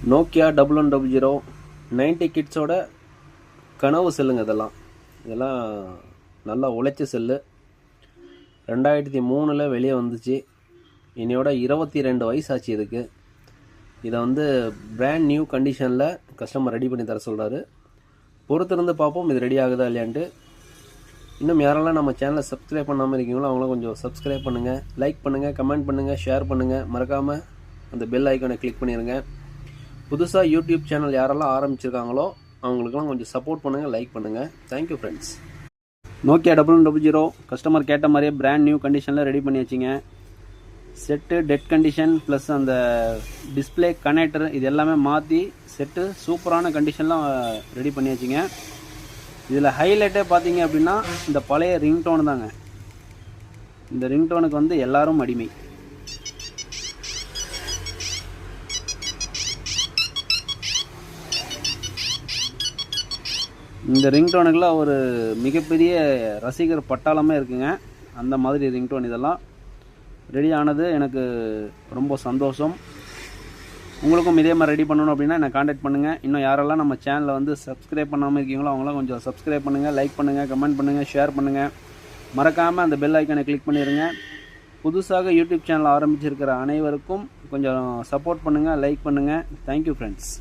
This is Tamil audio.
நோக்கியா 1100 90 கிட்ஸோட கனவு செல்லுங்க. இதெல்லாம் நல்லா உழைச்ச செல்லு. 2003 வெளியே வந்துச்சு. என்னையோட 22 வயசு ஆச்சு இதுக்கு. இதை வந்து பிராண்ட் நியூ கண்டிஷனில் கஸ்டமர் ரெடி பண்ணி தர சொல்கிறாரு. பொறுத்திருந்து பார்ப்போம் இது ரெடி ஆகுதா இல்லையான்ட்டு. இன்னும் யாரெல்லாம் நம்ம சேனலை சப்ஸ்கிரைப் பண்ணாமல் இருக்கீங்களோ அவங்களாம் கொஞ்சம் சப்ஸ்கிரைப் பண்ணுங்கள், லைக் பண்ணுங்கள், கமெண்ட் பண்ணுங்கள், ஷேர் பண்ணுங்கள். மறக்காமல் அந்த பெல் ஐக்கானை கிளிக் பண்ணிடுங்க. புதுசாக யூடியூப் சேனல் யாரெல்லாம் ஆரம்பிச்சிருக்காங்களோ அவங்களுக்கெல்லாம் கொஞ்சம் சப்போர்ட் பண்ணுங்கள், லைக் பண்ணுங்கள். Thank you friends. நோக்கியா 1100 கஸ்டமர் கேட்ட மாதிரியே பிராண்ட் நியூ கண்டிஷனில் ரெடி பண்ணி வச்சிங்க. செட்டு டெட் கண்டிஷன் ப்ளஸ் அந்த டிஸ்பிளே கனெக்டர் இது எல்லாமே மாற்றி செட்டு சூப்பரான கண்டிஷன்லாம் ரெடி பண்ணி வச்சிங்க. இதில் ஹைலைட்டே பார்த்தீங்க அப்படின்னா இந்த பழைய ரிங்டோன் தாங்க. இந்த ரிங்டோனுக்கு வந்து எல்லாரும் அடிமை. இந்த ரிங்டோனுக்குலாம் ஒரு மிகப்பெரிய ரசிகர் பட்டாளமே இருக்குங்க. அந்த மாதிரி ரிங்டோன் இதெல்லாம் ரெடி ஆனது எனக்கு ரொம்ப சந்தோஷம். உங்களுக்கும் இதே மாதிரி ரெடி பண்ணணும் அப்படின்னா என்னை காண்டாக்ட் பண்ணுங்கள். இன்னும் யாரெல்லாம் நம்ம சேனலை வந்து சப்ஸ்கிரைப் பண்ணாமல் இருக்கீங்களோ அவங்களாம் கொஞ்சம் சப்ஸ்கிரைப் பண்ணுங்கள், லைக் பண்ணுங்கள், கமெண்ட் பண்ணுங்கள், ஷேர் பண்ணுங்கள். மறக்காமல் அந்த பெல் ஐக்கானை கிளிக் பண்ணிடுங்க. புதுசாக யூடியூப் சேனல் ஆரம்பிச்சிருக்கிற அனைவருக்கும் கொஞ்சம் சப்போர்ட் பண்ணுங்கள், லைக் பண்ணுங்கள். Thank you friends.